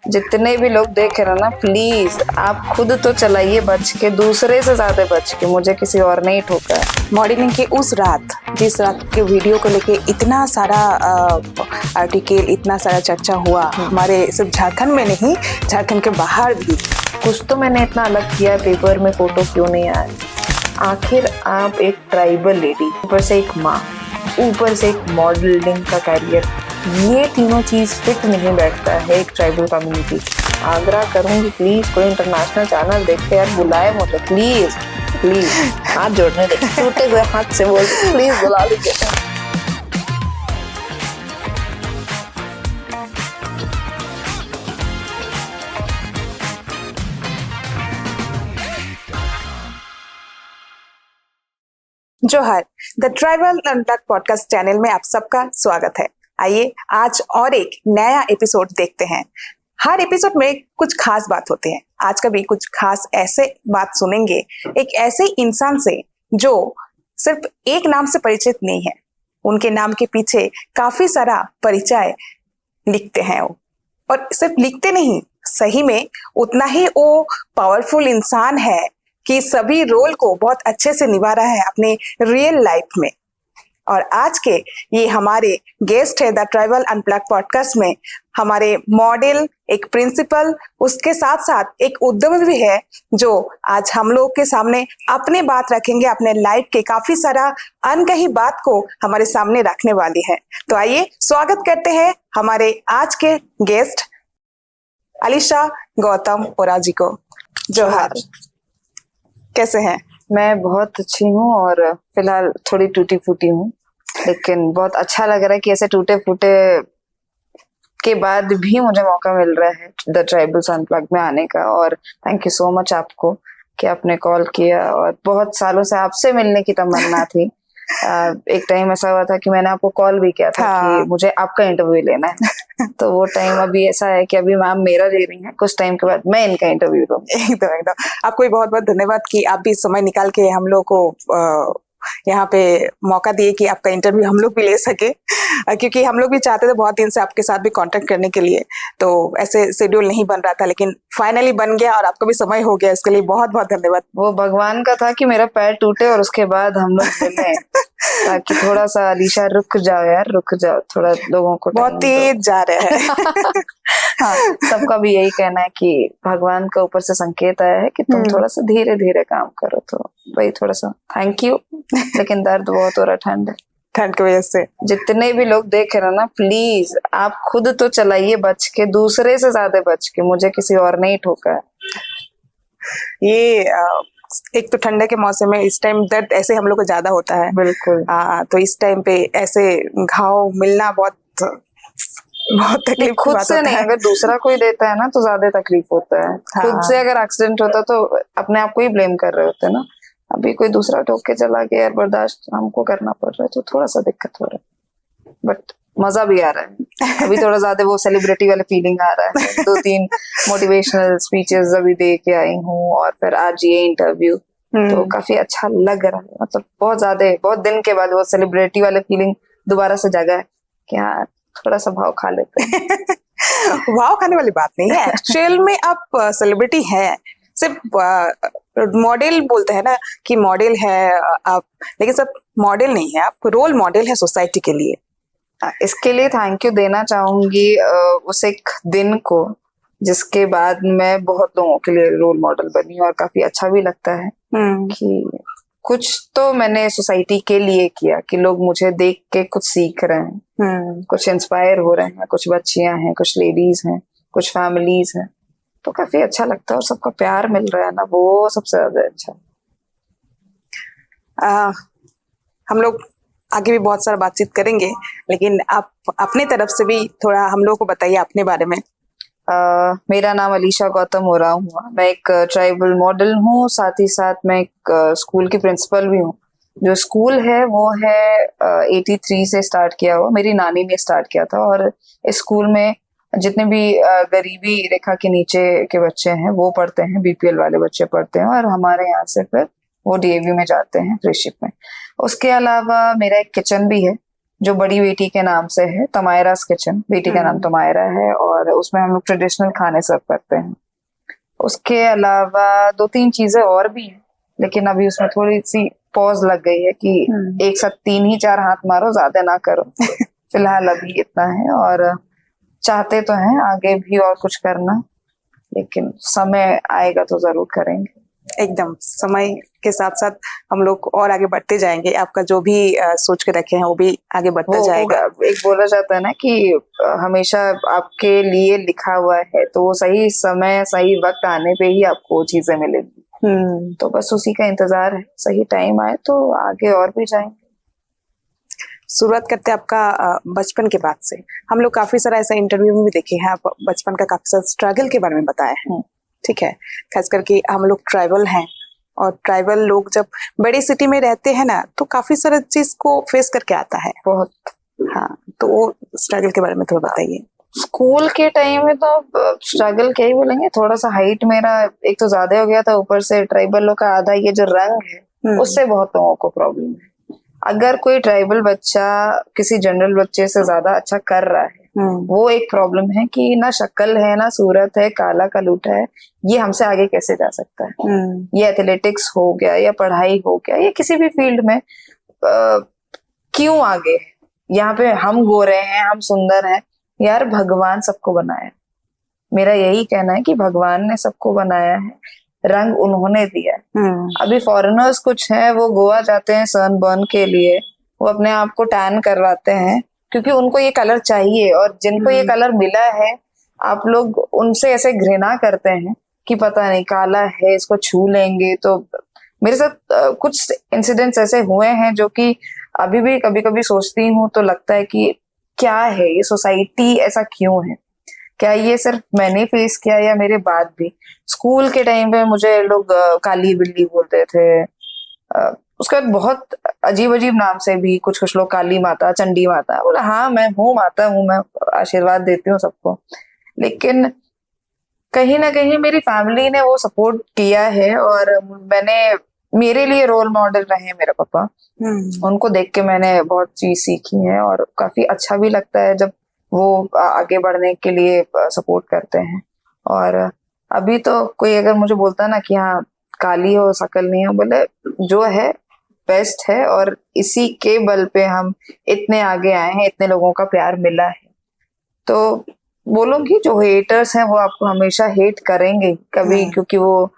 जितने भी लोग देख रहे हैं ना, प्लीज आप खुद तो चलाइए बच के, दूसरे से ज्यादा बच के, मुझे किसी और नहीं ठोका है। मॉर्निंग की उस रात, जिस रात के वीडियो को लेके इतना सारा आर्टिकल, इतना सारा चर्चा हुआ, हमारे सिर्फ झारखंड में नहीं, झारखंड के बाहर भी। कुछ तो मैंने इतना अलग किया है, पेपर में फोटो क्यों नहीं आया? आखिर आप एक ट्राइबल लेडी, ऊपर से एक माँ, ऊपर से एक मॉडलिंग का कैरियर, ये तीनों चीज फिट नहीं बैठता है एक ट्राइबल कम्युनिटी। आग्रह करूंगी प्लीज कोई इंटरनेशनल चैनल देख के यार बुलाए मुझे, प्लीज प्लीज, हाथ जोड़ने दे, टूटे हुए हाथ से बोल, प्लीज बुला लीजिए। जोहार, the tribal unplugged podcast channel में आप सबका स्वागत है। आइए आज और एक नया एपिसोड देखते हैं। हर एपिसोड में कुछ खास बात होते हैं। आज का भी कुछ खास ऐसे बात सुनेंगे, एक ऐसे इंसान से जो सिर्फ एक नाम से परिचित नहीं है, उनके नाम के पीछे काफी सारा परिचय लिखते हैं वो, और सिर्फ लिखते नहीं, सही में उतना ही वो पावरफुल इंसान है कि सभी रोल को बहुत अच्छे से निभा रहा है अपने रियल लाइफ में। और आज के ये हमारे गेस्ट है द ट्राइबल अनप्लग्ड पॉडकास्ट में, हमारे मॉडल, एक प्रिंसिपल, उसके साथ साथ एक उद्यमी भी है, जो आज हम लोग के सामने अपने बात रखेंगे, अपने लाइफ के काफी सारा अनकही बात को हमारे सामने रखने वाली है। तो आइए स्वागत करते हैं हमारे आज के गेस्ट अलीशा गौतम ओराव जी को। जोहार, कैसे हैं? मैं बहुत अच्छी हूँ और फिलहाल थोड़ी टूटी फूटी हूँ, लेकिन बहुत अच्छा लग रहा है कि ऐसे टूटे फूटे के बाद भी मुझे मौका मिल रहा है द ट्राइबल्स अनप्लग्ड में आने का। और थैंक यू सो मच आपको कि आपने कॉल किया, और बहुत सालों से आपसे मिलने की तमन्ना थी। एक टाइम ऐसा हुआ था कि मैंने आपको कॉल भी किया था कि मुझे आपका इंटरव्यू लेना है। तो वो टाइम अभी ऐसा है कि अभी मैम मेरा ले रही हैं, कुछ टाइम के बाद मैं इनका इंटरव्यू लूंगी। एकदम एकदम, आपको भी बहुत बहुत धन्यवाद कि आप भी समय निकाल के हम लोग को यहाँ पे मौका दिए कि आपका इंटरव्यू हम लोग भी ले सके, क्योंकि हम लोग भी चाहते थे बहुत दिन से आपके साथ भी कांटेक्ट करने के लिए, तो ऐसे शेड्यूल नहीं बन रहा था, लेकिन फाइनली बन गया और आपका भी समय हो गया। इसके लिए बहुत बहुत धन्यवाद। वो भगवान का था कि मेरा पैर टूटे और उसके बाद हम लोग मिले, ताकि थोड़ा सा अलीशा रुक जाओ यार, रुक जाओ थोड़ा, लोगों को बहुत तेज जा रहे हैं। हाँ, सबका भी यही कहना है कि भगवान का ऊपर से संकेत आया है कि तुम थोड़ा सा धीरे धीरे काम करो, तो वही थोड़ा सा थैंक यू। लेकिन दर्द बहुत हो रहा, ठंड की वजह से। जितने भी लोग देख रहे हैं ना, प्लीज आप खुद तो चलाइए बच के, दूसरे से ज्यादा बच के, मुझे किसी और नहीं ठोका है। ये एक तो ठंडे के मौसम में इस टाइम दर्द ऐसे हम लोग को ज्यादा होता है। बिल्कुल। तो इस टाइम पे ऐसे घाव मिलना बहुत तकलीफ खुद से नहीं, अगर दूसरा कोई देता है ना तो ज्यादा तकलीफ होता है। खुद से अगर एक्सीडेंट होता तो अपने आप को ही ब्लेम कर रहे होते ना। अभी कोई दूसरा ठोक के चला गया यार, बर्दाश्त हमको करना पड़ रहा है, तो थोड़ा सा दिक्कत हो रहा है, बट मजा भी आ रहा है। अभी थोड़ा ज्यादा वो सेलिब्रिटी वाला फीलिंग आ रहा है। 2-3 मोटिवेशनल स्पीचेस अभी दे के आई हूँ, और फिर आज ये इंटरव्यू, तो काफी अच्छा लग रहा है। मतलब बहुत दिन के बाद वो सेलिब्रिटी वाला फीलिंग दोबारा से जगा है कि हाँ थोड़ा सा भाव खा लेते हैं। भाव खाने वाली बात नहीं है, एक्चुअल में आप सेलिब्रिटी है, सिर्फ मॉडल बोलते हैं ना कि मॉडल है आप, लेकिन सब मॉडल नहीं है, आप रोल मॉडल है सोसाइटी के लिए। इसके लिए थैंक यू देना चाहूंगी उस एक दिन को, जिसके बाद मैं बहुत लोगों के लिए रोल मॉडल बनी, और काफी अच्छा भी लगता है कि कुछ तो मैंने सोसाइटी के लिए किया, कि लोग मुझे देख के कुछ सीख रहे हैं, कुछ इंस्पायर हो रहे हैं, कुछ बच्चियां हैं, कुछ लेडीज हैं, कुछ फैमिलीज हैं, तो काफी अच्छा लगता है। और सबका प्यार मिल रहा है ना, वो सबसे ज्यादा अच्छा। हम लोग आगे भी बहुत सारा बातचीत करेंगे, लेकिन आप अपने तरफ से भी थोड़ा हम लोग को बताइए अपने बारे में। मेरा नाम अलीशा गौतम ओराव हुआ, मैं एक ट्राइबल मॉडल हूँ, साथ ही साथ मैं एक स्कूल की प्रिंसिपल भी हूँ। जो स्कूल है वो है 83 से स्टार्ट किया हुआ, मेरी नानी ने स्टार्ट किया था, और इस स्कूल में जितने भी गरीबी रेखा के नीचे के बच्चे हैं वो पढ़ते हैं, बीपीएल वाले बच्चे पढ़ते हैं, और हमारे यहाँ से फिर वो डीएवी में जाते हैं, फ्रेंडशिप में। उसके अलावा मेरा एक किचन भी है, जो बड़ी बेटी के नाम से है, तमायरास किचन, बेटी का नाम तमायरा है, और उसमें हम लोग ट्रेडिशनल खाने सर्व करते हैं। उसके अलावा 2-3 चीजें और भी हैं, लेकिन अभी उसमें थोड़ी सी पॉज लग गई है कि एक साथ 3 ही 4 हाथ मारो, ज्यादा ना करो। फिलहाल अभी इतना है, और चाहते तो हैं आगे भी और कुछ करना, लेकिन समय आएगा तो जरूर करेंगे। एकदम समय के साथ साथ हम लोग और आगे बढ़ते जाएंगे। आपका जो भी सोच के रखे हैं वो भी आगे बढ़ता जाएगा। एक बोला जाता है ना कि हमेशा आपके लिए लिखा हुआ है, तो वो सही समय सही वक्त आने पे ही आपको वो चीजें मिलेगी। तो बस उसी का इंतजार है, सही टाइम आए तो आगे और भी जाएंगे। शुरुआत करते हैं आपका बचपन के बाद से। हम लोग काफी सारा ऐसा इंटरव्यू में भी देखे हैं, आप बचपन का काफी सारा स्ट्रगल के बारे में बताया है। ठीक है, खास करके हम लोग ट्राइबल हैं, और ट्राइबल लोग जब बड़ी सिटी में रहते हैं ना, तो काफी सारा चीज को फेस करके आता है बहुत। हाँ, तो वो स्ट्रगल के बारे में थोड़ा बताइए। स्कूल के टाइम में तो स्ट्रगल क्या ही बोलेंगे, थोड़ा सा हाइट मेरा एक तो ज्यादा हो गया था, ऊपर से ट्राइबल लोग का आधा ये जो रंग है उससे बहुत लोगों को प्रॉब्लम है। अगर कोई ट्राइबल बच्चा किसी जनरल बच्चे से ज्यादा अच्छा कर रहा है, वो एक प्रॉब्लम है कि ना शक्ल है ना सूरत है, काला कलूटा है, ये हमसे आगे कैसे जा सकता है। ये एथलेटिक्स हो गया या पढ़ाई हो गया या किसी भी फील्ड में क्यों आगे है। यहाँ पे हम गोरे हैं, हम सुंदर हैं, यार भगवान सबको बनाया। मेरा यही कहना है कि भगवान ने सबको बनाया है, रंग उन्होंने दिया है। अभी फॉरेनर्स कुछ हैं, वो गोवा जाते हैं सनबर्न के लिए, वो अपने आप को टैन करवाते हैं क्योंकि उनको ये कलर चाहिए, और जिनको ये कलर मिला है आप लोग उनसे ऐसे घृणा करते हैं कि पता नहीं काला है, इसको छू लेंगे। तो मेरे साथ कुछ इंसिडेंट्स ऐसे हुए हैं जो कि अभी भी कभी कभी सोचती हूँ तो लगता है कि क्या है ये सोसाइटी, ऐसा क्यों है, क्या ये सिर्फ मैंने फेस किया या मेरे बाद भी। स्कूल के टाइम पे मुझे लोग काली बिल्ली बोलते थे, उसका बहुत अजीब अजीब नाम से भी, कुछ कुछ लोग काली माता, चंडी माता। बोला हाँ मैं हूँ, माता हूँ, मैं आशीर्वाद देती हूँ सबको, लेकिन कहीं ना कहीं मेरी फैमिली ने वो सपोर्ट किया है, और मेरे लिए रोल मॉडल रहे मेरे पापा। उनको देख के मैंने बहुत चीज सीखी है, और काफी अच्छा भी लगता है जब वो आगे बढ़ने के लिए सपोर्ट करते हैं। और अभी तो कोई अगर मुझे बोलता है ना कि हाँ काली हो शकल नहीं हो, बोले जो है बेस्ट है, और इसी के बल पे हम इतने आगे आए हैं, इतने लोगों का प्यार मिला है। तो बोलूंगी जो हेटर्स हैं वो आपको हमेशा हेट करेंगे कभी, क्योंकि वो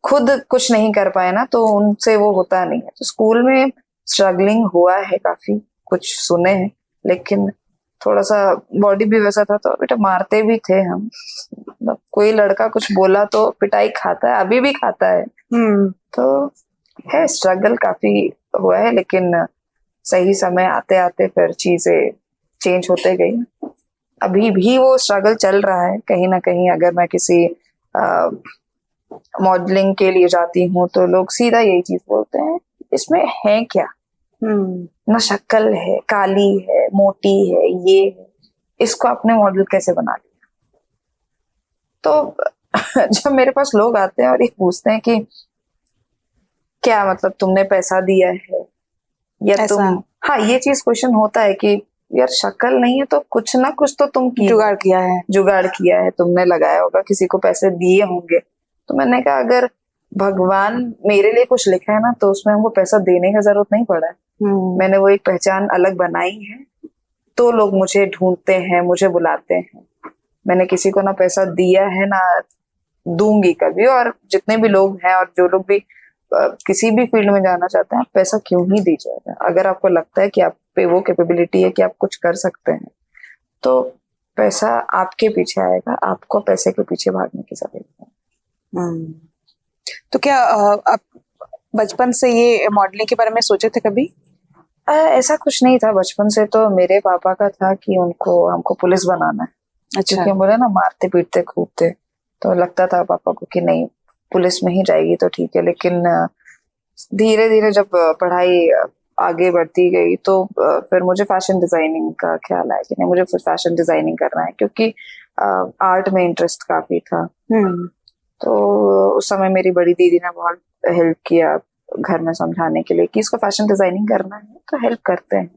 खुद कुछ नहीं कर पाए ना, तो उनसे वो होता नहीं है। तो स्कूल में स्ट्रगलिंग हुआ है, काफी कुछ सुने हैं, लेकिन थोड़ा सा बॉडी भी वैसा था, तो बेटा मारते भी थे हम। मतलब कोई लड़का कुछ बोला तो पिटाई खाता है, अभी भी खाता है। तो है स्ट्रगल काफी हुआ है, लेकिन सही समय आते आते फिर चीजें चेंज होते गई। अभी भी वो स्ट्रगल चल रहा है कहीं ना कहीं। अगर मैं किसी मॉडलिंग के लिए जाती हूँ तो लोग सीधा यही चीज बोलते हैं, इसमें है क्या, ना शक्ल है, काली है, मोटी है, ये है, इसको आपने मॉडल कैसे बना लिया। तो जब मेरे पास लोग आते हैं और ये पूछते हैं कि क्या मतलब तुमने पैसा दिया है या तुम, हाँ ये चीज क्वेश्चन होता है कि यार शक्ल नहीं है तो कुछ ना कुछ तो तुम जुगाड़ किया है, तुमने लगाया होगा, किसी को पैसे दिए होंगे। तो मैंने कहा अगर भगवान मेरे लिए कुछ लिखा है ना, तो उसमें हमको पैसा देने का जरूरत नहीं पड़ा है। मैंने वो एक पहचान अलग बनाई है, तो लोग मुझे ढूंढते हैं, मुझे बुलाते हैं। मैंने किसी को ना पैसा दिया है ना दूंगी कभी। और जितने भी लोग हैं और जो लोग भी किसी भी फील्ड में जाना चाहते हैं, पैसा क्यों ही दीजिएगा। अगर आपको लगता है कि आप पे वो कैपेबिलिटी है कि आप कुछ कर सकते हैं, तो पैसा आपके पीछे आएगा, आपको पैसे के पीछे भागने की जरूरत है। तो क्या आप बचपन से ये मॉडलिंग के बारे में सोचे थे कभी? ऐसा कुछ नहीं था बचपन से। तो मेरे पापा का था कि हमको पुलिस बनाना है। अच्छा। क्योंकि बोले ना मारते पीटते खूब थे, तो लगता था पापा को कि नहीं पुलिस में ही जाएगी तो ठीक है। लेकिन धीरे धीरे जब पढ़ाई आगे बढ़ती गई तो फिर मुझे फैशन डिजाइनिंग का ख्याल आया कि नहीं मुझे फिर फैशन डिजाइनिंग करना है, क्योंकि आर्ट में इंटरेस्ट काफी था। तो उस समय मेरी बड़ी दीदी ने बहुत हेल्प किया घर में समझाने के लिए कि इसको फैशन डिजाइनिंग करना है तो हेल्प करते हैं,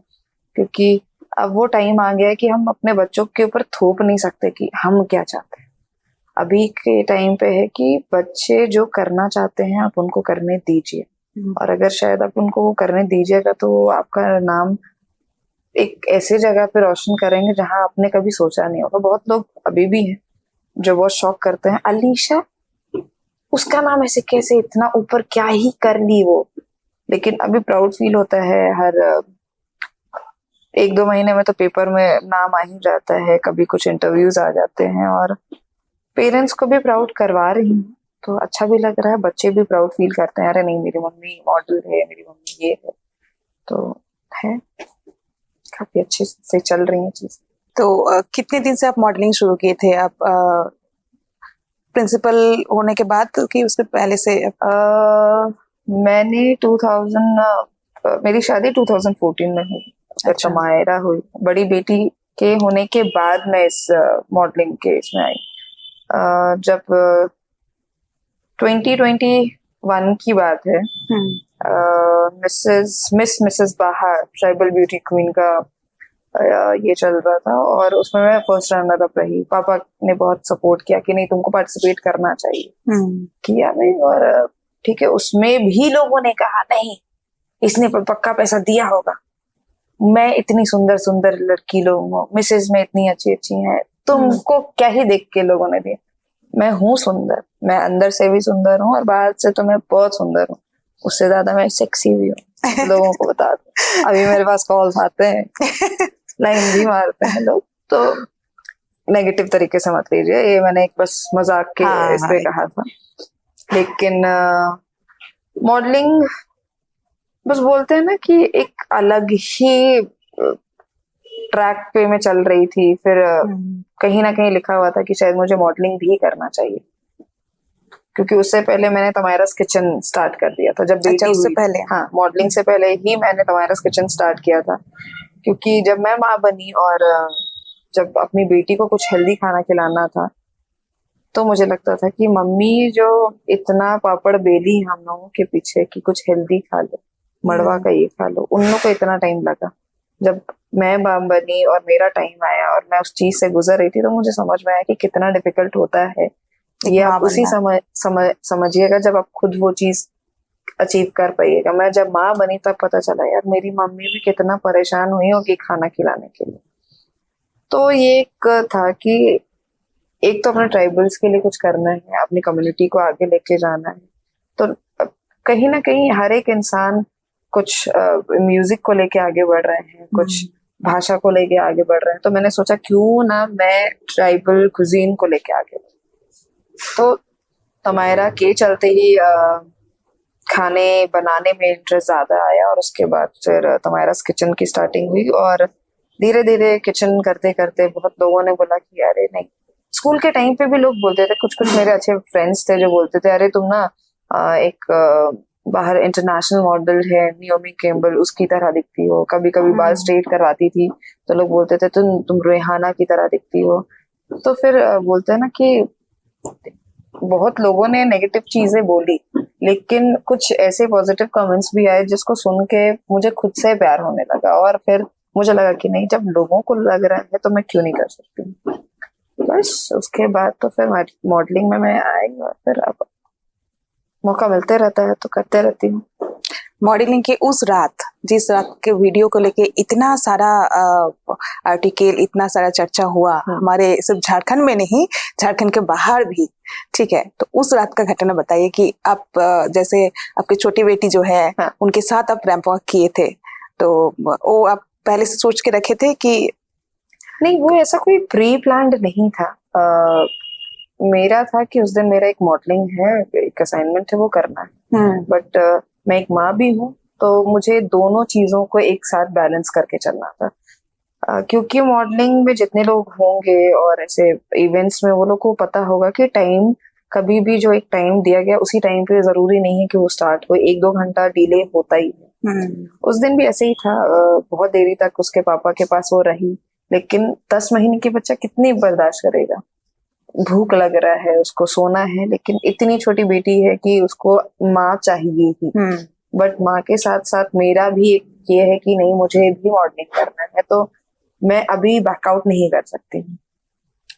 क्योंकि अब वो टाइम आ गया है कि हम अपने बच्चों के ऊपर थोप नहीं सकते कि हम क्या चाहते हैं। अभी के टाइम पे है कि बच्चे जो करना चाहते हैं आप उनको करने दीजिए, और अगर शायद आप उनको वो करने दीजिएगा तो वो आपका नाम एक ऐसी जगह पे रोशन करेंगे जहां आपने कभी सोचा नहीं होगा। बहुत लोग अभी भी हैं जो बहुत शौक करते हैं, अलीशा उसका नाम ऐसे कैसे इतना ऊपर, क्या ही कर ली वो। लेकिन अभी प्राउड फील होता है, हर 1-2 महीने में तो पेपर में नाम आ ही जाता है, कभी कुछ इंटरव्यूज आ जाते हैं, और पेरेंट्स को भी प्राउड करवा रही हूँ तो अच्छा भी लग रहा है। बच्चे भी प्राउड फील करते हैं, अरे नहीं मेरी मम्मी मॉडल है, मेरी मम्मी ये है, तो है काफी अच्छे से चल रही है चीज। तो कितने दिन से आप मॉडलिंग शुरू किए थे? आप प्रिंसिपल होने के बाद कि उसके पहले से? मैंने 2000 मेरी शादी 2014 में हुई, फिर अच्छा। तमायरा हुई। बड़ी बेटी के होने के बाद मैं इस मॉडलिंग के इसमें आई। जब 2021 की बात है, मिसेस बाहर ट्राइबल ब्यूटी क्वीन का ये चल रहा था, और उसमें मैं फर्स्ट रनर अप रही। पापा ने बहुत सपोर्ट किया कि नहीं तुमको पार्टिसिपेट करना चाहिए। किया नहीं, और ठीक है, उसमें भी लोगों ने कहा नहीं इसने पक्का पैसा दिया होगा, मैं इतनी सुंदर सुंदर लड़की लोग हूँ, मिसेज में इतनी अच्छी अच्छी हैं, तुमको क्या ही देख के लोगों ने दिया। मैं हूँ सुंदर, मैं अंदर से भी सुंदर हूँ और बाहर से तो मैं बहुत सुंदर हूँ, उससे ज्यादा मैं सेक्सी भी हूँ। लोगों को बता दो, अभी मेरे पास कॉल्स आते हैं, लाइन भी मारते हैं लोग, तो नेगेटिव तरीके से मत लीजिए, ये मैंने एक बस मजाक के इस पे कहा था। लेकिन मॉडलिंग बस बोलते हैं ना कि एक अलग ही ट्रैक पे मैं चल रही थी। फिर कहीं ना कहीं लिखा हुआ था कि शायद मुझे मॉडलिंग भी करना चाहिए, क्योंकि उससे पहले मैंने तमायरास किचन स्टार्ट कर दिया था जब बेटी अच्छा, उससे हुई। पहले? हाँ, मॉडलिंग से पहले ही मैंने तमायरास किचन स्टार्ट किया था, क्योंकि जब मैं माँ बनी और जब अपनी बेटी को कुछ हेल्दी खाना खिलाना था, तो मुझे लगता था कि मम्मी जो इतना पापड़ बेली हम लोगों के पीछे कि कुछ हेल्दी खा लो, मड़वा का ये खा लो, उन लोगों को इतना टाइम लगा। जब मैं माँ बनी और मेरा टाइम आया और मैं उस चीज से गुजर रही थी, तो मुझे समझ में आया कि कितना डिफिकल्ट होता है। ये आप उसी समझिएगा जब आप खुद वो चीज अचीव कर पाइएगा। मैं जब माँ बनी तब पता चला यार मेरी मम्मी भी कितना परेशान हुई होगी खाना खिलाने के लिए। तो ये एक था कि एक तो अपने ट्राइबल्स के लिए कुछ करना है, अपनी कम्युनिटी को आगे लेके जाना है, तो कहीं ना कहीं हर एक इंसान कुछ म्यूजिक को लेके आगे बढ़ रहे हैं, कुछ भाषा को लेके आगे बढ़ रहे हैं, तो मैंने सोचा क्यों ना मैं ट्राइबल कुजीन को लेके आगे बढ़ूं। तो तमायरा के चलते ही खाने बनाने में इंटरेस्ट ज्यादा आया, और उसके बाद फिर तमायरास किचन की स्टार्टिंग हुई, और धीरे धीरे किचन करते करते बहुत लोगों ने बोला कि अरे नहीं, स्कूल के टाइम पे भी लोग बोलते थे, कुछ कुछ मेरे अच्छे फ्रेंड्स थे जो बोलते थे अरे तुम ना एक बाहर इंटरनेशनल मॉडल है नियोमी कैम्बल उसकी तरह दिखती हो। कभी कभी बाल स्ट्रेट करवाती थी तो लोग बोलते थे तुम रेहाना की तरह दिखती हो। तो फिर बोलते हैं ना कि बहुत लोगों ने नेगेटिव चीजें बोली, लेकिन कुछ ऐसे पॉजिटिव कमेंट्स भी आए जिसको सुन के मुझे खुद से प्यार होने लगा, और फिर मुझे लगा कि नहीं, जब लोगों को लग रहा है तो मैं क्यों नहीं कर सकती। बस उसके बाद तो फिर मॉडलिंग में मैं आई, और फिर अब मौका मिलते रहता है तो करते रहती हूँ। मॉडलिंग की उस रात, जिस रात के वीडियो को लेके इतना सारा आर्टिकल, इतना सारा चर्चा हुआ हमारे सिर्फ झारखंड में नहीं, झारखंड के बाहर भी, ठीक है, तो उस रात का घटना बताइए कि आप जैसे आपकी छोटी बेटी जो है उनके साथ आप रैंप वॉक किए थे, तो वो आप पहले से सोच के रखे थे कि? नहीं, वो ऐसा कोई प्री प्लान्ड नहीं था। मेरा था कि उस दिन मेरा एक मॉडलिंग है, एक असाइनमेंट है, वो करना है, बट मैं एक माँ भी हूँ तो मुझे दोनों चीजों को एक साथ बैलेंस करके चलना था। क्योंकि मॉडलिंग में जितने लोग होंगे और ऐसे इवेंट्स में, वो लोग को पता होगा कि टाइम कभी भी जो एक टाइम दिया गया उसी टाइम पे जरूरी नहीं है कि वो स्टार्ट हो, 1-2 घंटा डिले होता ही है। उस दिन भी ऐसे ही था, बहुत देरी तक उसके पापा के पास वो रही, लेकिन 10 महीने की बच्चा कितनी बर्दाश्त करेगा, भूख लग रहा है, उसको सोना है, लेकिन इतनी छोटी बेटी है कि उसको माँ चाहिए ही। बट माँ के साथ साथ मेरा भी एक ये है कि नहीं, मुझे भी मॉडलिंग करना है। तो मैं अभी बैकआउट नहीं कर सकती हूँ।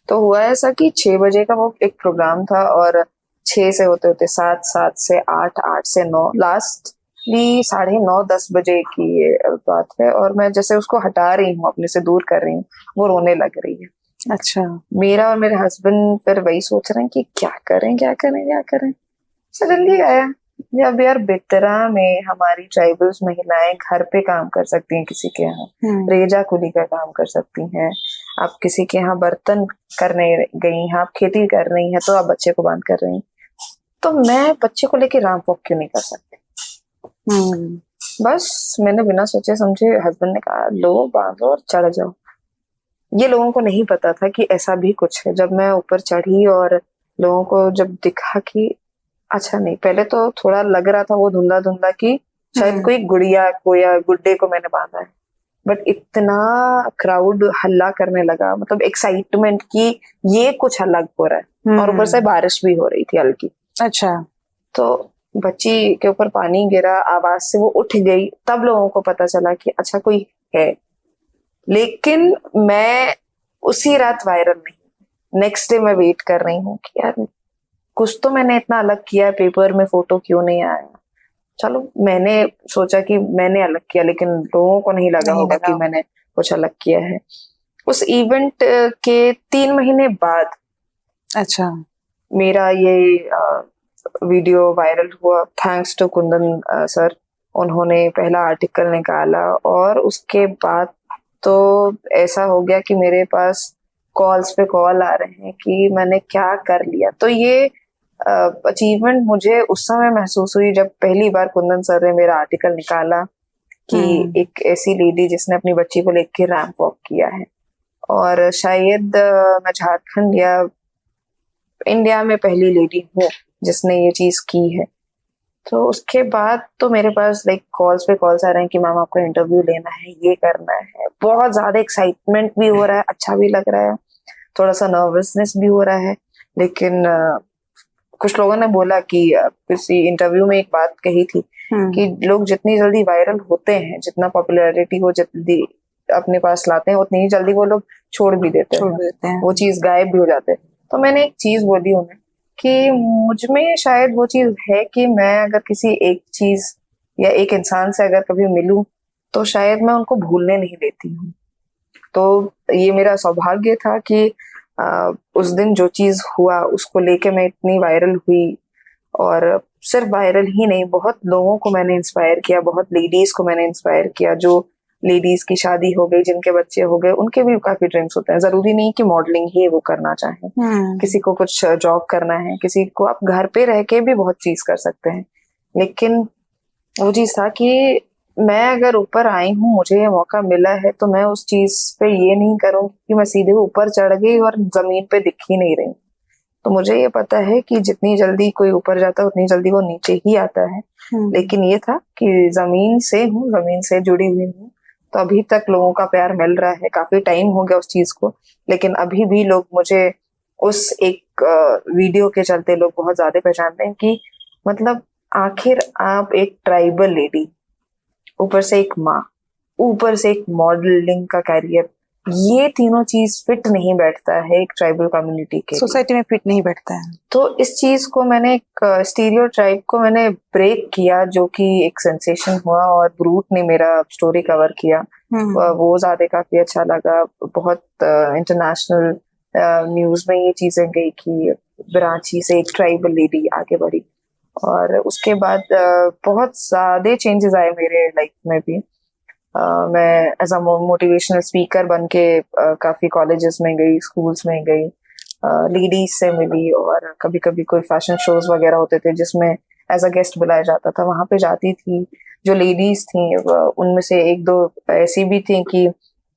तो हुआ ऐसा कि 6 बजे का वो एक प्रोग्राम था और 6 से होते होते 7, 7 से 8, 8 से 9, लास्टली 9:30-10 बजे की ये बात है। और मैं जैसे उसको हटा रही हूँ, अपने से दूर कर रही हूँ, वो रोने लग रही है। अच्छा। मेरा और मेरे हस्बैंड फिर वही सोच रहे हैं कि क्या करें क्या करें क्या करें। सडनली आया, अब यार बेतरा में हमारी ट्राइबल्स महिलाएं घर पे काम कर सकती हैं, किसी के यहाँ रेजा कुली का काम कर सकती हैं, आप किसी के यहाँ बर्तन करने गई हैं, आप खेती कर रही हैं, तो आप बच्चे को बांध कर रही हैं, तो मैं बच्चे को लेके राम वॉक क्यों नहीं कर सकती। बस मैंने बिना सोचे समझे हस्बैंड ने कहा लो बांधो और चढ़ जाओ। ये लोगों को नहीं पता था कि ऐसा भी कुछ है। जब मैं ऊपर चढ़ी और लोगों को जब दिखा कि अच्छा नहीं, पहले तो थोड़ा लग रहा था वो धुंधला धुंधला कि शायद कोई गुड़िया को या गुड्डे को मैंने बांधा है, बट इतना क्राउड हल्ला करने लगा, मतलब एक्साइटमेंट की ये कुछ अलग हो रहा है। और ऊपर से बारिश भी हो रही थी हल्की। अच्छा। तो बच्ची के ऊपर पानी गिरा, आवाज से वो उठ गई, तब लोगों को पता चला कि अच्छा कोई है। लेकिन मैं उसी रात वायरल नहीं, नेक्स्ट डे मैं वेट कर रही हूँ कि यार कुछ तो मैंने इतना अलग किया, पेपर में फोटो क्यों नहीं आया। चलो मैंने सोचा कि मैंने अलग किया, लेकिन लोगों को नहीं लगा होगा कि मैंने कुछ अलग किया है। उस इवेंट के 3 महीने बाद अच्छा मेरा ये वीडियो वायरल हुआ, थैंक्स टू कुंदन सर। उन्होंने पहला आर्टिकल निकाला और उसके बाद तो ऐसा हो गया कि मेरे पास कॉल्स पे कॉल आ रहे हैं कि मैंने क्या कर लिया। तो ये अचीवमेंट मुझे उस समय महसूस हुई जब पहली बार कुंदन सर ने मेरा आर्टिकल निकाला कि एक ऐसी लेडी जिसने अपनी बच्ची को लेकर रैंप वॉक किया है। और शायद मैं झारखंड या इंडिया में पहली लेडी हूँ जिसने ये चीज की है। तो उसके बाद तो मेरे पास लाइक कॉल्स पे कॉल्स आ रहे हैं कि मैम आपका इंटरव्यू लेना है, ये करना है। बहुत ज्यादा एक्साइटमेंट भी हो रहा है, अच्छा भी लग रहा है, थोड़ा सा नर्वसनेस भी हो रहा है। लेकिन कुछ लोगों ने बोला कि किसी इंटरव्यू में एक बात कही थी कि लोग जितनी जल्दी वायरल होते हैं, जितना पॉपुलैरिटी वो जल्दी अपने पास लाते हैं, उतनी ही जल्दी वो लोग छोड़ भी देते हैं, वो चीज गायब भी हो जाते हैं। तो मैंने एक चीज बोली उन्हें कि मुझ में शायद वो चीज है कि मैं अगर किसी एक चीज या एक इंसान से अगर कभी मिलूं तो शायद मैं उनको भूलने नहीं देती हूँ। तो ये मेरा सौभाग्य था कि उस दिन जो चीज हुआ उसको लेके मैं इतनी वायरल हुई। और सिर्फ वायरल ही नहीं, बहुत लोगों को मैंने इंस्पायर किया, बहुत लेडीज को मैंने इंस्पायर किया। जो लेडीज की शादी हो गई, जिनके बच्चे हो गए, उनके भी काफी ड्रीम्स होते हैं। जरूरी नहीं कि मॉडलिंग ही वो करना चाहे, किसी को कुछ जॉब करना है, किसी को आप घर पे रह के भी बहुत चीज कर सकते हैं। लेकिन वो चीज था कि मैं अगर ऊपर आई हूँ, मुझे ये मौका मिला है, तो मैं उस चीज पे ये नहीं करूँ कि मैं सीधे ऊपर चढ़ गई और जमीन पे दिख ही नहीं रही। तो मुझे ये पता है कि जितनी जल्दी कोई ऊपर जाता है उतनी जल्दी वो नीचे ही आता है। लेकिन ये था कि जमीन से हूँ, जमीन से जुड़ी हुई हूँ, तो अभी तक लोगों का प्यार मिल रहा है। काफी टाइम हो गया उस चीज को, लेकिन अभी भी लोग मुझे उस एक वीडियो के चलते लोग बहुत ज्यादा पहचानते हैं कि मतलब आखिर आप एक ट्राइबल लेडी, ऊपर से एक माँ, ऊपर से एक मॉडलिंग का कैरियर, ये तीनों चीज फिट नहीं बैठता है एक ट्राइबल कम्युनिटी के, सोसाइटी में फिट नहीं बैठता है। तो इस चीज को मैंने, एक स्टीरियोटाइप को मैंने ब्रेक किया, जो कि एक सेंसेशन हुआ। और ब्रूट ने मेरा स्टोरी कवर किया, वो ज्यादा काफी अच्छा लगा। बहुत इंटरनेशनल न्यूज में ये चीजें गई कि रांची से एक ट्राइबल लेडी आगे बढ़ी। और उसके बाद बहुत ज्यादा चेंजेस आए मेरे लाइफ में भी। मैं एज अ मोटिवेशनल स्पीकर बन के काफी कॉलेजेस में गई, स्कूल्स में गई, लेडीज से मिली। और कभी कभी कोई फैशन शोज वगैरह होते थे जिसमें एज अ गेस्ट बुलाया जाता था, वहां पे जाती थी। जो लेडीज थी उनमें से एक दो ऐसी भी थी कि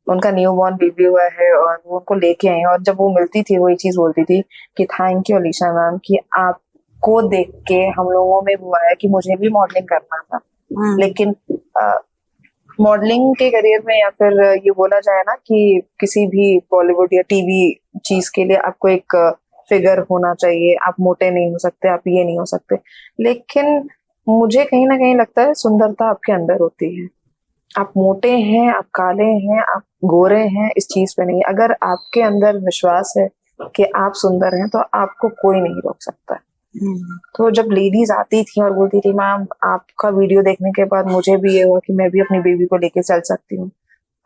उनका न्यू बॉर्न बेबी हुआ है और वो उनको लेके आई, और जब वो मिलती थी वो ये चीज बोलती थी कि थैंक यू अलीशा मैम कि आपको देख के हम लोगों में वो आया कि मुझे भी मॉडलिंग करना था। लेकिन मॉडलिंग के करियर में, या फिर ये बोला जाए ना कि किसी भी बॉलीवुड या टीवी चीज के लिए आपको एक फिगर होना चाहिए, आप मोटे नहीं हो सकते, आप ये नहीं हो सकते। लेकिन मुझे कहीं ना कहीं लगता है सुंदरता आपके अंदर होती है। आप मोटे हैं, आप काले हैं, आप गोरे हैं, इस चीज पे नहीं। अगर आपके अंदर विश्वास है कि आप सुंदर हैं तो आपको कोई नहीं रोक सकता। तो जब लेडीज आती थी और बोलती थी मैम आपका वीडियो देखने के बाद मुझे भी ये हुआ कि मैं भी अपनी बेबी को लेके चल सकती हूँ,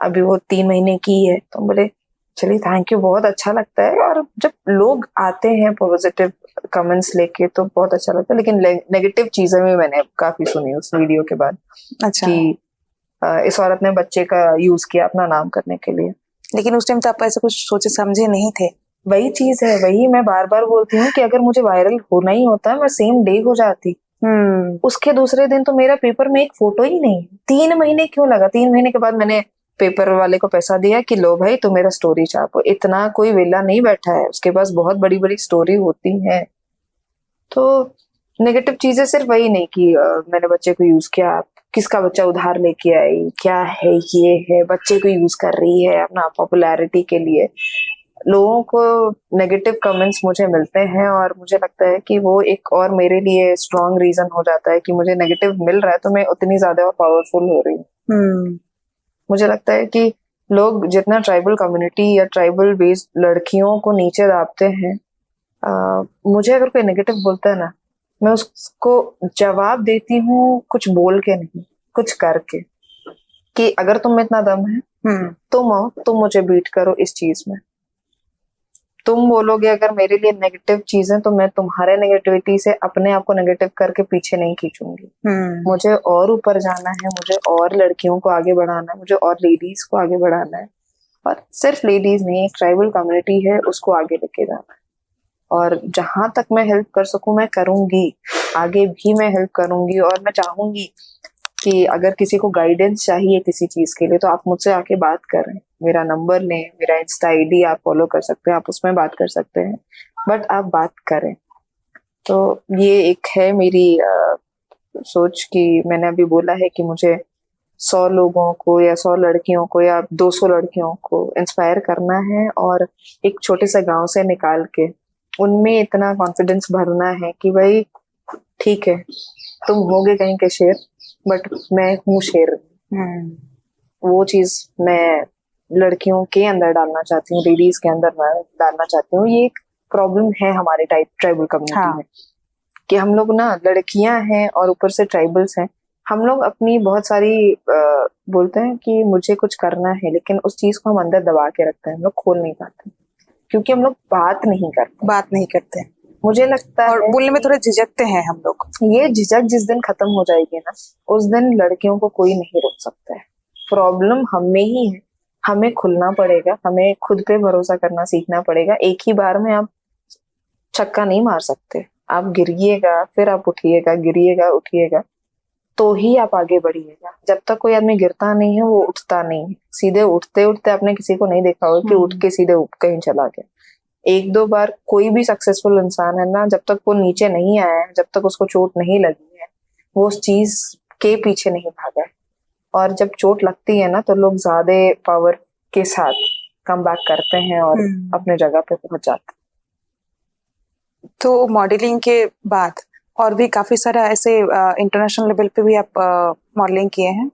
अभी वो 3 महीने की है, तो बोले चलिए थैंक यू, बहुत अच्छा लगता है। और जब लोग आते हैं पॉजिटिव कमेंट्स लेके तो बहुत अच्छा लगता है, लेकिन नेगेटिव चीजें भी मैंने काफी सुनी उस वीडियो के बाद। अच्छा। कि इस औरत ने बच्चे का यूज किया अपना नाम करने के लिए। लेकिन उस टाइम तो आप ऐसा कुछ सोचे समझे नहीं थे। वही चीज है, वही मैं बार बार बोलती हूँ कि अगर मुझे वायरल होना ही होता मैं सेम डे हो जाती। उसके दूसरे दिन तो मेरा पेपर में एक फोटो ही नहीं। 3 महीने क्यों लगा? 3 महीने के बाद मैंने पेपर वाले को पैसा दिया कि लो भाई तुम मेरा स्टोरी छापो। इतना कोई वेला नहीं बैठा है, उसके पास बहुत बड़ी बड़ी स्टोरी होती है। तो नेगेटिव चीजें सिर्फ वही नहीं कि मैंने बच्चे को यूज किया, किसका बच्चा उधार लेके आई, क्या है ये है, बच्चे को यूज कर रही है अपना पॉपुलैरिटी के लिए। लोगों को नेगेटिव कमेंट्स मुझे मिलते हैं और मुझे लगता है कि वो एक और मेरे लिए स्ट्रॉन्ग रीजन हो जाता है कि मुझे नेगेटिव मिल रहा है तो मैं उतनी ज्यादा पावरफुल हो रही हूँ। मुझे लगता है कि लोग जितना ट्राइबल कम्युनिटी या ट्राइबल बेस्ड लड़कियों को नीचे दाबते हैं, मुझे अगर कोई नेगेटिव बोलता है ना, मैं उसको जवाब देती हूँ कुछ बोल के नहीं, कुछ करके। कि अगर तुम में इतना दम है तुम आओ, तुम मुझे बीट करो इस चीज में। तुम बोलोगे अगर मेरे लिए नेगेटिव चीजें, तो मैं तुम्हारे नेगेटिविटी से अपने आप को नेगेटिव करके पीछे नहीं खींचूंगी। मुझे और ऊपर जाना है, मुझे और लड़कियों को आगे बढ़ाना है, मुझे और लेडीज को आगे बढ़ाना है। और सिर्फ लेडीज नहीं, एक ट्राइबल कम्युनिटी है उसको आगे लेके जाना है। और जहां तक मैं हेल्प कर सकूं मैं करूंगी, आगे भी मैं हेल्प करूंगी। और मैं चाहूंगी कि अगर किसी को गाइडेंस चाहिए किसी चीज के लिए तो आप मुझसे आके बात करें, मेरा नंबर लें, मेरा इंस्टा आईडी आप फॉलो कर सकते हैं, आप उसमें बात कर सकते हैं, बट आप बात करें। तो ये एक है मेरी सोच कि मैंने अभी बोला है कि मुझे 100 लोगों को या 100 लड़कियों को या 200 लड़कियों को इंस्पायर करना है और एक छोटे से गांव से निकाल के उनमें इतना कॉन्फिडेंस भरना है कि भाई ठीक है तुम होगे कहीं के शेर, बट मैं हूँ शेर। वो चीज मैं लड़कियों के अंदर डालना चाहती हूँ, लेडीज के अंदर डालना चाहती हूँ। ये एक प्रॉब्लम है हमारे ट्राइबल कम्युनिटी में कि हम लोग ना लड़कियां हैं और ऊपर से ट्राइबल्स हैं। हम लोग अपनी बहुत सारी बोलते हैं कि मुझे कुछ करना है, लेकिन उस चीज को हम अंदर दबा के रखते हैं, हम लोग खोल नहीं पाते क्योंकि हम लोग बात नहीं करते। मुझे लगता और है बोलने में थोड़ा झिझकते हैं हम लोग। ये झिझक जिस दिन खत्म हो जाएगी ना, उस दिन लड़कियों को कोई नहीं रोक सकता है। प्रॉब्लम हम में ही है, हमें खुलना पड़ेगा, हमें खुद पे भरोसा करना सीखना पड़ेगा। एक ही बार में आप छक्का नहीं मार सकते, आप गिरिएगा फिर आप उठिएगा, गिरिएगा उठिएगा तो ही आप आगे बढ़िएगा। जब तक कोई आदमी गिरता नहीं है वो उठता नहीं है। सीधे उठते उठते आपने किसी को नहीं देखा होगा कि उठ के सीधे कहीं चला गया। 1-2 बार कोई भी सक्सेसफुल इंसान है ना, जब तक वो नीचे नहीं आया है, जब तक उसको चोट नहीं लगी है, वो उस चीज के पीछे नहीं भागा है। और जब चोट लगती है ना तो लोग ज्यादा पावर के साथ कम बैक करते हैं और अपने जगह पे पहुंच जाते हैं। तो मॉडलिंग के बाद और भी काफी सारा ऐसे इंटरनेशनल लेवल पे भी आप मॉडलिंग किए हैं?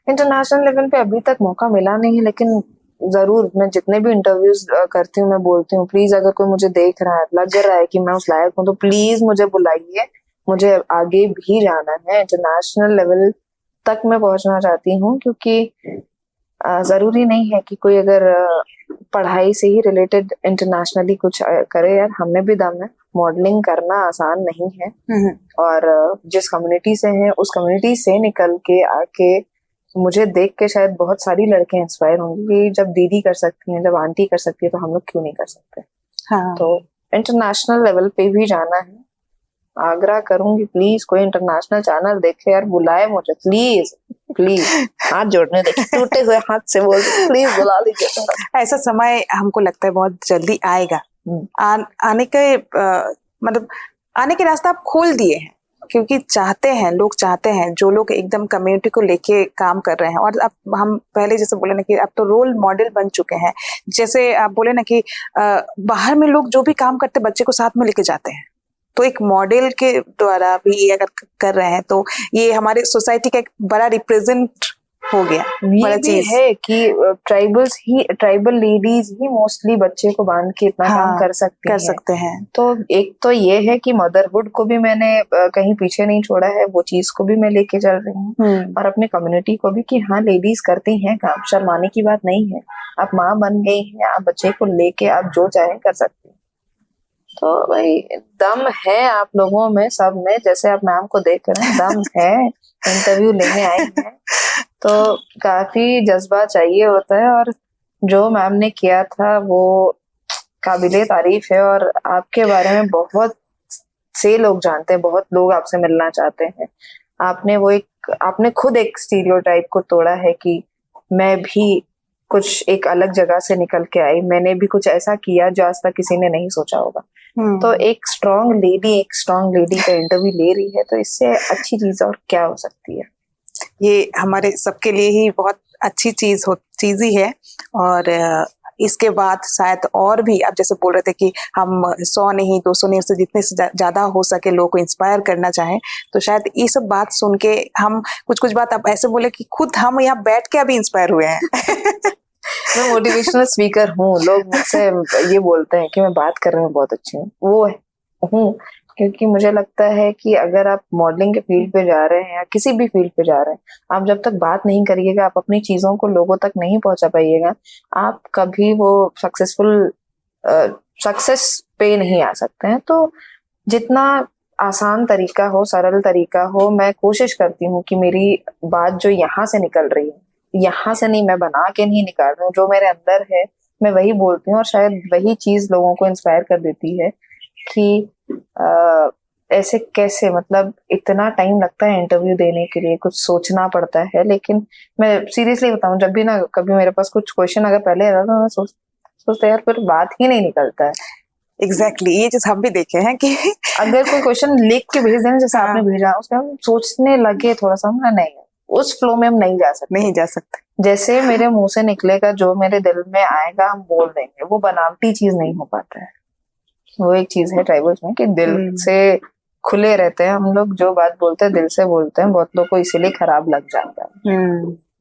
इंटरनेशनल लेवल पे अभी तक मौका मिला नहीं है, लेकिन जरूर मैं जितने भी इंटरव्यूज करती हूँ मैं बोलती हूँ प्लीज अगर कोई मुझे देख रहा है, लग रहा है कि मैं उस लायक हूँ तो प्लीज मुझे बुलाइए। मुझे आगे भी जाना है, इंटरनेशनल लेवल तक मैं पहुंचना चाहती हूँ। क्योंकि जरूरी नहीं है कि कोई अगर पढ़ाई से ही रिलेटेड इंटरनेशनली कुछ करे। यार हमें भी दम है, मॉडलिंग करना आसान नहीं है। और जिस कम्युनिटी से है उस कम्युनिटी से निकल के आके मुझे देख के शायद बहुत सारी लड़कियां इंस्पायर होंगी कि जब दीदी कर सकती हैं, जब आंटी कर सकती है तो हम लोग क्यों नहीं कर सकते। तो इंटरनेशनल लेवल पे भी जाना है, आग्रह करूंगी प्लीज कोई इंटरनेशनल चैनल देखे यार, बुलाए मुझे प्लीज प्लीज। हाथ जोड़ने देखिए, टूटे हुए हाथ से बोल प्लीज बुला लीजिए। ऐसा समय हमको लगता है बहुत जल्दी आएगा। आने के मतलब आने के रास्ता आप खोल दिए हैं, क्योंकि चाहते हैं लोग, चाहते हैं जो लोग एकदम कम्युनिटी को लेके काम कर रहे हैं। और अब हम पहले जैसे बोले ना कि अब तो रोल मॉडल बन चुके हैं। जैसे आप बोले ना कि बाहर में लोग जो भी काम करते बच्चे को साथ में लेके जाते हैं, तो एक मॉडल के द्वारा भी अगर कर रहे हैं तो ये हमारे सोसाइटी का एक बड़ा रिप्रेजेंट हो गया ये बड़ा भी चीज। है कि ट्राइबल लेडीज ही मोस्टली बच्चे को बांध के इतना काम हाँ, कर सकती कर हैं। सकते हैं। तो एक तो ये है कि मदरहुड को भी मैंने कहीं पीछे नहीं छोड़ा है, वो चीज को भी मैं लेके चल रही हूँ, और अपने कम्युनिटी को भी कि हाँ लेडीज करती हैं काम, शर्माने की बात नहीं है। आप माँ बन गई हैं, आप बच्चे को लेके आप जो चाहे कर सकती हैं। तो भाई दम है आप लोगों में, सब में, जैसे आप मैम को देख रहे हैं, दम है, इंटरव्यू लेने आई हैं, तो काफी जज्बा चाहिए होता है। और जो मैम ने किया था वो काबिले तारीफ है, और आपके बारे में बहुत से लोग जानते हैं, बहुत लोग आपसे मिलना चाहते हैं। आपने खुद एक स्टीरियोटाइप को तोड़ा है कि मैं भी कुछ एक अलग जगह से निकल के आई, मैंने भी कुछ ऐसा किया जो आज तक किसी ने नहीं सोचा होगा। तो एक स्ट्रॉन्ग लेडी का इंटरव्यू ले रही है, तो इससे अच्छी चीज और क्या हो सकती है। ये हमारे सबके लिए ही बहुत अच्छी चीज ही है। और इसके बाद शायद और भी, आप जैसे बोल रहे थे कि हम 100 नहीं 200 नहीं, उससे जितने से ज्यादा हो सके लोगों को इंस्पायर करना चाहें, तो शायद ये सब बात सुन के हम कुछ बात आप ऐसे बोले कि खुद हम यहाँ बैठ के अभी इंस्पायर हुए हैं। मैं मोटिवेशनल स्पीकर हूँ, लोग मुझसे ये बोलते हैं कि मैं बात करने में बहुत अच्छी हूँ, वो हूँ, क्योंकि मुझे लगता है कि अगर आप मॉडलिंग के फील्ड पे जा रहे हैं या किसी भी फील्ड पे जा रहे हैं, आप जब तक बात नहीं करिएगा, आप अपनी चीजों को लोगों तक नहीं पहुंचा पाइएगा, आप कभी वो सक्सेस पे नहीं आ सकते हैं। तो जितना आसान तरीका हो, सरल तरीका हो, मैं कोशिश करती हूँ कि मेरी बात जो यहाँ से निकल रही है, यहाँ से नहीं, मैं बना के नहीं निकाल रही हूँ, जो मेरे अंदर है मैं वही बोलती हूँ, और शायद वही चीज लोगों को इंस्पायर कर देती है कि ऐसे कैसे, मतलब इतना टाइम लगता है इंटरव्यू देने के लिए, कुछ सोचना पड़ता है। लेकिन मैं सीरियसली बताऊं, जब भी ना कभी मेरे पास कुछ क्वेश्चन अगर पहले आता तो मैं सोचते यार फिर बात ही नहीं निकलता है। एग्जैक्टली ये चीज हम भी देखे हैं कि अगर कोई क्वेश्चन लिख के भेज देना जैसे आपने भेजा, उसमें हम सोचने लगे थोड़ा सा, नहीं उस फ्लो में हम नहीं जा सकते। जैसे मेरे मुंह से निकलेगा, जो मेरे दिल में आएगा हम बोल देंगे, वो बनावटी चीज नहीं हो पाता है। वो एक चीज है ट्राइबल्स में कि दिल से खुले रहते हैं हम लोग, जो बात बोलते हैं दिल से बोलते हैं, बहुत लोग को इसीलिए खराब लग जाता है।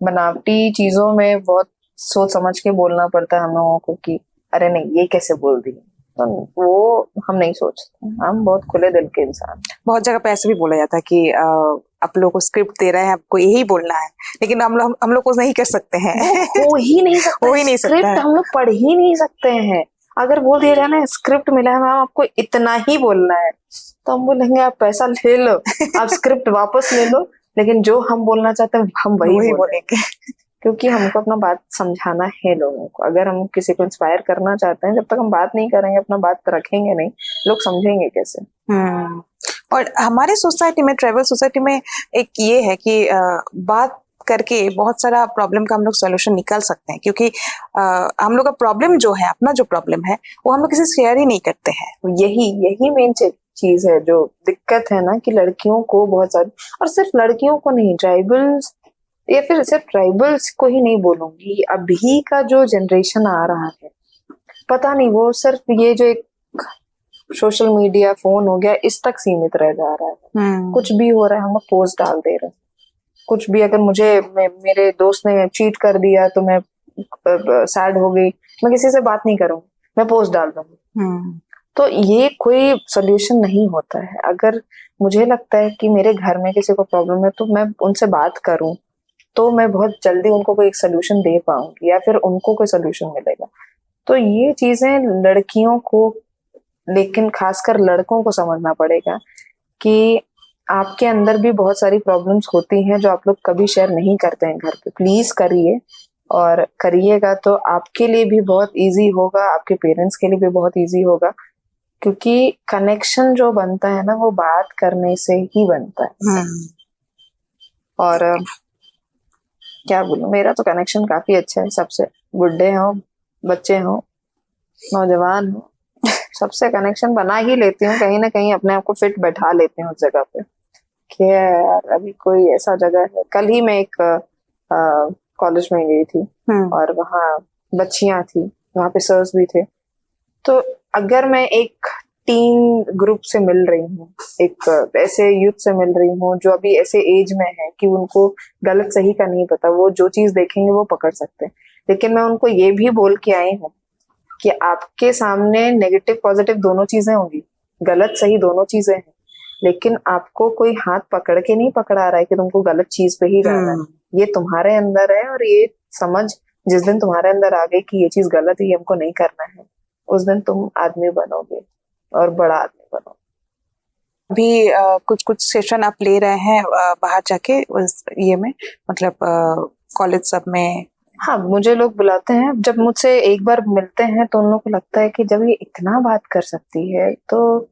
बनावटी चीजों में बहुत सोच समझ के बोलना पड़ता है हम लोगों को कि अरे नहीं ये कैसे बोल दी, तो वो हम नहीं सोचते, हम बहुत खुले दिल के इंसान। बहुत जगह पे ऐसे भी बोला जाता है कि आप लोगों को स्क्रिप्ट दे रहे हैं, आपको यही बोलना है, लेकिन हम लोग को नहीं कर सकते हैं। हो ही नहीं सकता, स्क्रिप्ट हम लोग पढ़ ही नहीं सकते हैं। अगर बोल दिया जाए ना स्क्रिप्ट मिला है मैम आपको इतना ही बोलना है, तो हम बोलेंगे आप पैसा ले लो, आप स्क्रिप्ट वापस ले लो, लेकिन जो हम बोलना चाहते हैं हम वही बोलेंगे। क्योंकि हमको अपना बात समझाना है लोगों को। अगर हम किसी को इंस्पायर करना चाहते हैं, जब तक हम बात नहीं करेंगे, अपना बात रखेंगे नहीं, लोग समझेंगे कैसे। और हमारे सोसाइटी में, ट्राइबल सोसाइटी में एक ये है कि बात करके बहुत सारा प्रॉब्लम का हम लोग सोल्यूशन निकाल सकते हैं, क्योंकि हम लोग का प्रॉब्लम जो है, अपना जो प्रॉब्लम है, वो हम लोग किसी से शेयर ही नहीं करते हैं। यही मेन चीज है जो दिक्कत है ना, कि लड़कियों को बहुत सारी, और सिर्फ लड़कियों को नहीं, ट्राइबल्स या फिर सिर्फ ट्राइबल्स को ही नहीं बोलूंगी, अभी का जो जनरेशन आ रहा है, पता नहीं वो सिर्फ ये जो एक सोशल मीडिया फोन हो गया इस तक सीमित रह जा रहा है। कुछ भी हो रहा है हम पोस्ट डाल दे रहे हैं, कुछ भी। अगर मेरे दोस्त ने चीट कर दिया तो मैं सैड हो गई, मैं किसी से बात नहीं करूंगी, मैं पोस्ट डाल दूंगी। तो ये कोई सोल्यूशन नहीं होता है। अगर मुझे लगता है कि मेरे घर में किसी को प्रॉब्लम है तो मैं उनसे बात करूं, तो मैं बहुत जल्दी उनको कोई एक सोल्यूशन दे पाऊंगी, या फिर उनको कोई सोल्यूशन मिलेगा। तो ये चीजें लड़कियों को, लेकिन खासकर लड़कों को समझना पड़ेगा कि आपके अंदर भी बहुत सारी प्रॉब्लम्स होती हैं जो आप लोग कभी शेयर नहीं करते हैं घर पे। प्लीज करिए, और करिएगा तो आपके लिए भी बहुत इजी होगा, आपके पेरेंट्स के लिए भी बहुत इजी होगा, क्योंकि कनेक्शन जो बनता है ना वो बात करने से ही बनता है। और क्या बोलूं, मेरा तो कनेक्शन काफी अच्छा है सबसे, बुढ़े हो, बच्चे हो, नौजवान हो, सबसे कनेक्शन बना ही लेती हूँ। कहीं ना कहीं अपने आप को फिट बैठा लेती हूँ उस जगह पे कि यार अभी कोई ऐसा जगह है। कल ही मैं एक कॉलेज में गई थी और वहाँ बच्चियां थी, वहाँ पे सर्स भी थे। तो अगर मैं एक टीन ग्रुप से मिल रही हूँ, एक ऐसे यूथ से मिल रही हूँ जो अभी ऐसे एज में है कि उनको गलत सही का नहीं पता, वो जो चीज देखेंगे वो पकड़ सकते हैं। लेकिन मैं उनको ये भी बोल के आई हूँ कि आपके सामने नेगेटिव पॉजिटिव दोनों चीजें होंगी, गलत सही दोनों चीजें हैं, लेकिन आपको कोई हाथ पकड़ के नहीं पकड़ा रहा है कि तुमको गलत चीज पे ही जाना है। ये तुम्हारे अंदर है, और ये समझ जिस दिन तुम्हारे अंदर आ गई कि ये चीज गलत है, ये हमको नहीं करना है, उस दिन तुम आदमी बनोगे और बड़ा आदमी बनोगे। अभी कुछ कुछ सेशन आप ले रहे हैं बाहर जाके उस ये में, मतलब कॉलेज सब में? हाँ, मुझे लोग बुलाते हैं, जब मुझसे एक बार मिलते हैं तो उन लोगों को लगता है कि जब ये इतना बात कर सकती है तो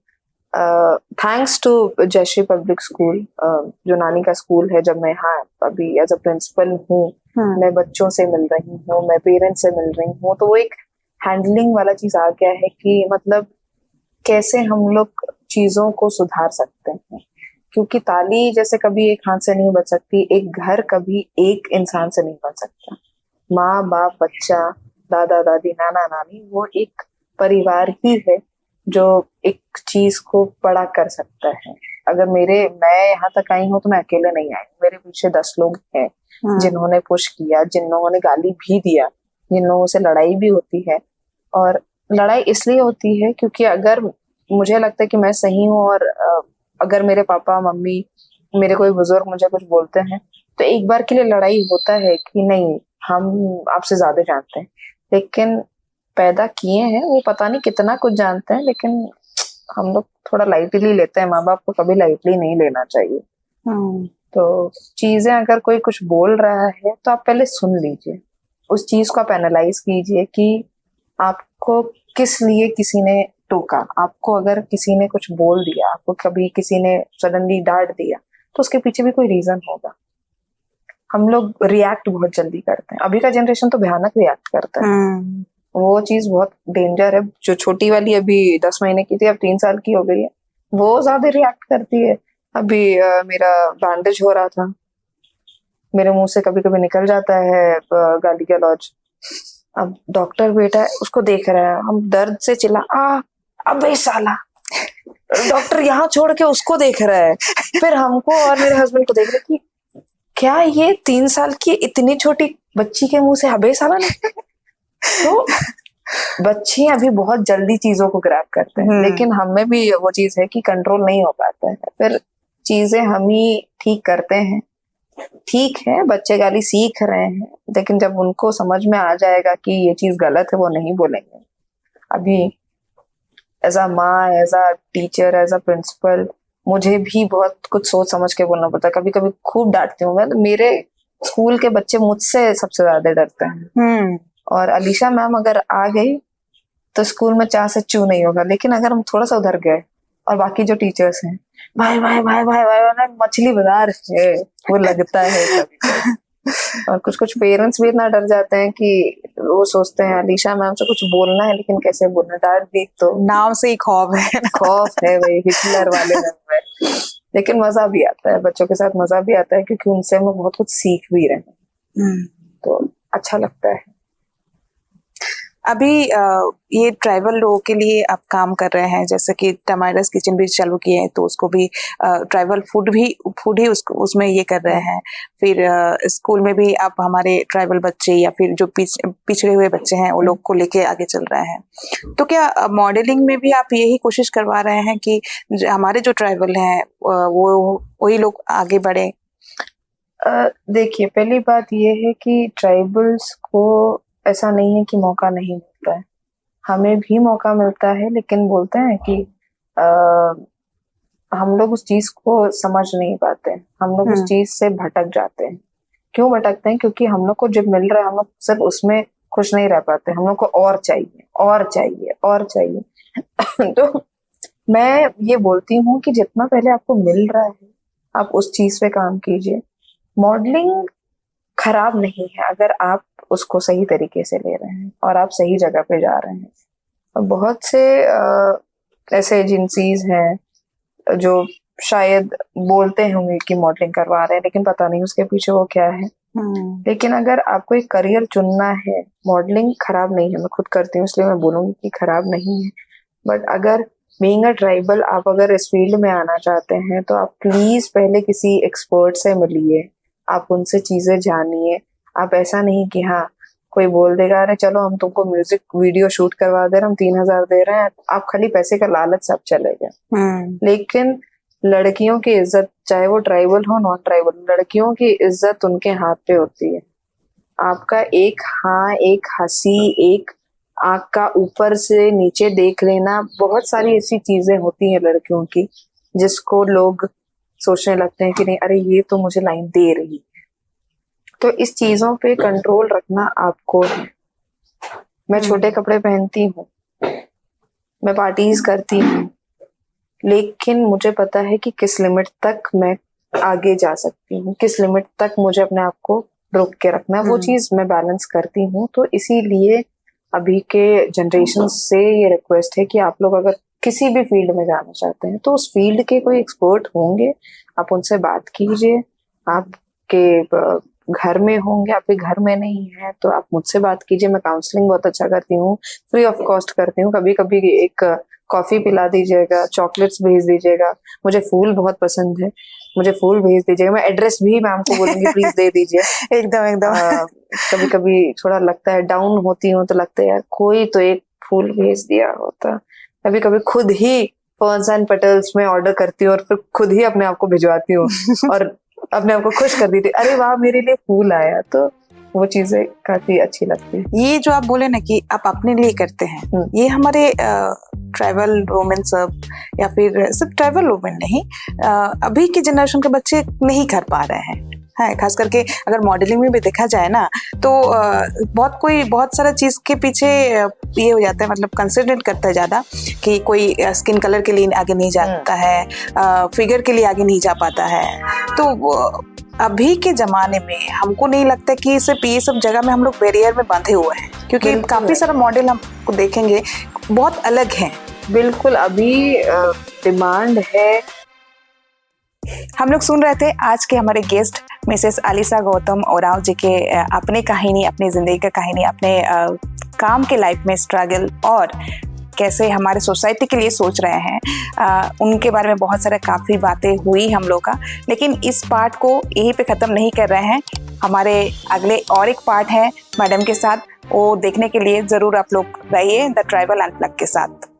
thanks to Jayshree public school, जो नानी का स्कूल है, जब मैं यहाँ अभी एज अ प्रिंसिपल हूँ, मैं बच्चों से मिल रही हूँ, मैं पेरेंट्स से मिल रही हूँ, तो वो एक हैंडलिंग वाला चीज आ गया है कि मतलब कैसे हम लोग चीजों को सुधार सकते हैं। क्योंकि ताली जैसे कभी एक हाथ से नहीं बच सकती, एक घर कभी एक इंसान से नहीं बन सकता। माँ बाप बच्चा दादा दादी नाना नानी, वो एक परिवार ही है जो एक चीज को बड़ा कर सकता है। अगर मैं यहाँ तक आई हूँ तो मैं अकेले नहीं आई, मेरे पीछे 10 लोग हैं जिन्होंने पुश किया, जिन लोगों ने गाली भी दिया, जिन लोगों से लड़ाई भी होती है। और लड़ाई इसलिए होती है क्योंकि अगर मुझे लगता है कि मैं सही हूँ, और अगर मेरे पापा मम्मी मेरे कोई बुजुर्ग मुझे कुछ बोलते हैं तो एक बार के लिए लड़ाई होता है कि नहीं हम आपसे ज्यादा जानते हैं, लेकिन पैदा किए हैं वो पता नहीं कितना कुछ जानते हैं, लेकिन हम लोग थोड़ा लाइटली लेते हैं। माँ बाप को कभी लाइटली नहीं लेना चाहिए। तो चीजें अगर कोई कुछ बोल रहा है तो आप पहले सुन लीजिए, उस चीज को आप एनालाइज कीजिए कि आपको किस लिए किसी ने टोका। आपको अगर किसी ने कुछ बोल दिया, आपको कभी किसी ने सडनली डांट दिया, तो उसके पीछे भी कोई रीजन होगा। हम लोग रिएक्ट बहुत जल्दी करते हैं, अभी का जनरेशन तो भयानक रिएक्ट करता है। वो चीज बहुत डेंजर है। जो छोटी वाली अभी 10 महीने की थी, अब 3 साल की हो गई है, वो ज्यादा रिएक्ट करती है। अभी मेरा बैंडेज हो रहा था, मेरे मुंह से कभी कभी निकल जाता है गाली गलौज। अब डॉक्टर बेटा है, उसको देख रहा है, हम दर्द से चिल्ला अबे साला, डॉक्टर यहाँ छोड़ के उसको देख रहा है, फिर हमको और मेरे हस्बैंड को देख रहे कि क्या ये 3 साल की इतनी छोटी बच्ची के मुंह से अबे साला निकला। तो बच्चे अभी बहुत जल्दी चीजों को ग्रैब करते हैं, लेकिन हमें भी वो चीज है कि कंट्रोल नहीं हो पाता है, फिर चीजें हम ही ठीक करते हैं। ठीक है, बच्चे गाली सीख रहे हैं, लेकिन जब उनको समझ में आ जाएगा कि ये चीज गलत है, वो नहीं बोलेंगे। अभी एज अ माँ, as a teacher, as a principal, मुझे भी बहुत कुछ सोच समझ के बोलना पड़ता है। कभी कभी खूब डांटती हूँ मैं, मेरे स्कूल के बच्चे मुझसे सबसे ज्यादा डरते हैं। और अलीशा मैम अगर आ गई तो स्कूल में चाय से चू नहीं होगा, लेकिन अगर हम थोड़ा सा उधर गए और बाकी जो टीचर्स हैं, भाई भाई भाई भाई भाई मछली बाजार है, वो लगता है कभी। और कुछ कुछ पेरेंट्स भी इतना डर जाते हैं कि वो सोचते हैं अलीशा मैम से कुछ बोलना है, लेकिन कैसे बोलना, डांट दी तो नाम से ही खौफ है। खौफ है भाई, हिटलर वाले में। लेकिन मजा भी आता है, बच्चों के साथ मजा भी आता है, क्योंकि उनसे हम बहुत कुछ सीख भी रहे हैं, तो अच्छा लगता है। अभी ये ट्राइबल लोगों के लिए आप काम कर रहे हैं, जैसे कि टमाटर्स किचन भी चालू किए हैं, तो उसको भी ट्राइबल फूड ही उसको उसमें ये कर रहे हैं। फिर स्कूल में भी आप हमारे ट्राइबल बच्चे या फिर जो पिछड़े हुए बच्चे हैं, वो लोग को लेके आगे चल रहे हैं। तो क्या मॉडलिंग में भी आप यही कोशिश करवा रहे हैं कि हमारे जो ट्राइबल हैं वो वही लोग आगे बढ़े? देखिए, पहली बात ये है कि ट्राइबल्स को ऐसा नहीं है कि मौका नहीं मिलता है, हमें भी मौका मिलता है, लेकिन बोलते हैं कि हम लोग उस चीज को समझ नहीं पाते, हम लोग उस चीज से भटक जाते हैं। क्यों भटकते हैं? क्योंकि हम लोग को जब मिल रहा है, हम लोग सिर्फ उसमें खुश नहीं रह पाते, हम लोग को और चाहिए और चाहिए और चाहिए। तो मैं ये बोलती हूँ कि जितना पहले आपको मिल रहा है, आप उस चीज पे काम कीजिए। मॉडलिंग खराब नहीं है अगर आप उसको सही तरीके से ले रहे हैं और आप सही जगह पे जा रहे हैं। और बहुत से ऐसे एजेंसीज हैं जो शायद बोलते होंगे कि मॉडलिंग करवा रहे हैं, लेकिन पता नहीं उसके पीछे वो क्या है। लेकिन अगर आपको एक करियर चुनना है, मॉडलिंग खराब नहीं है, मैं खुद करती हूँ इसलिए मैं बोलूंगी कि खराब नहीं है। बट अगर बीइंग अ ट्राइबल, आप अगर इस फील्ड में आना चाहते हैं तो आप प्लीज पहले किसी एक्सपर्ट से मिलिए, आप उनसे चीजें जानिए। आप ऐसा नहीं कि हाँ कोई बोल देगा अरे चलो हम तुमको म्यूजिक वीडियो शूट करवा दे रहे, हम 3,000 दे रहे हैं, आप खाली पैसे का लालच से आप चले गए। लेकिन लड़कियों की इज्जत, चाहे वो ट्राइबल हो नॉन ट्राइबल, लड़कियों की इज्जत उनके हाथ पे होती है। आपका एक हाँ, एक हंसी, एक आंख का ऊपर से नीचे देख लेना, बहुत सारी ऐसी चीजें होती हैं लड़कियों की जिसको लोग सोचने लगते हैं कि नहीं अरे ये तो मुझे लाइन दे रही है। तो इस चीजों पे कंट्रोल रखना आपको है। मैं छोटे कपड़े पहनती हूँ, मैं पार्टीज करती हूँ, लेकिन मुझे पता है कि किस लिमिट तक मैं आगे जा सकती हूँ, किस लिमिट तक मुझे अपने आप को रोक के रखना है, वो चीज मैं बैलेंस करती हूँ। तो इसीलिए अभी के जनरेशन से ये रिक्वेस्ट है कि आप लोग अगर किसी भी फील्ड में जाना चाहते हैं तो उस फील्ड के कोई एक्सपर्ट होंगे, आप उनसे बात कीजिए। आपके घर में होंगे, आपके घर में नहीं है तो आप मुझसे बात कीजिए। मैं काउंसलिंग बहुत अच्छा करती हूँ, फ्री ऑफ कॉस्ट करती हूँ। कभी कभी एक कॉफी पिला दीजिएगा, चॉकलेट्स भेज दीजिएगा। मुझे फूल बहुत पसंद है, मुझे फूल भेज दीजिएगा। मैं एड्रेस भी मैम को बोलूंगी प्लीज दे दीजिए। एकदम कभी कभी थोड़ा लगता है, डाउन होती हूँ तो लगता है यार कोई तो एक फूल भेज दिया होता। कभी कभी खुद ही फर्न्स एंड पेटल्स में ऑर्डर करती हूँ और फिर खुद ही अपने आप को भिजवाती हूँ और अपने आप को खुश कर दी थी, अरे वाह मेरे लिए फूल आया। तो वो चीजें काफी अच्छी लगती है। ये जो आप बोले ना कि आप अपने लिए करते हैं, ये हमारे ट्राइबल वुमेन सब या फिर सिर्फ ट्राइबल वुमेन नहीं, अभी के जनरेशन के बच्चे नहीं कर पा रहे हैं। है खास करके अगर मॉडलिंग में भी देखा जाए ना तो बहुत सारा चीज के पीछे ये हो जाता है, मतलब कंसिडर करता है ज्यादा कि कोई स्किन कलर के लिए आगे नहीं जाता है, फिगर के लिए आगे नहीं जा पाता है। तो अभी के जमाने में हमको नहीं लगता कि सिर्फ ये सब जगह में हम लोग बैरियर में बंधे हुए हैं, क्योंकि काफी सारा मॉडल हमको देखेंगे बहुत अलग हैं। बिल्कुल, अभी डिमांड है। हम लोग सुन रहे थे आज के हमारे guest Mrs Alyssa Gautam Oraon जी के अपने कहानी, अपनी जिंदगी का कहानी, अपने काम के लाइफ में स्ट्रगल और कैसे हमारे सोसाइटी के लिए सोच रहे हैं। उनके बारे में बहुत सारा काफ़ी बातें हुई हम लोग का, लेकिन इस पार्ट को यहीं पे ख़त्म नहीं कर रहे हैं। हमारे अगले और एक पार्ट है मैडम के साथ, वो देखने के लिए ज़रूर आप लोग रहिए द ट्राइबल अनप्लग के साथ।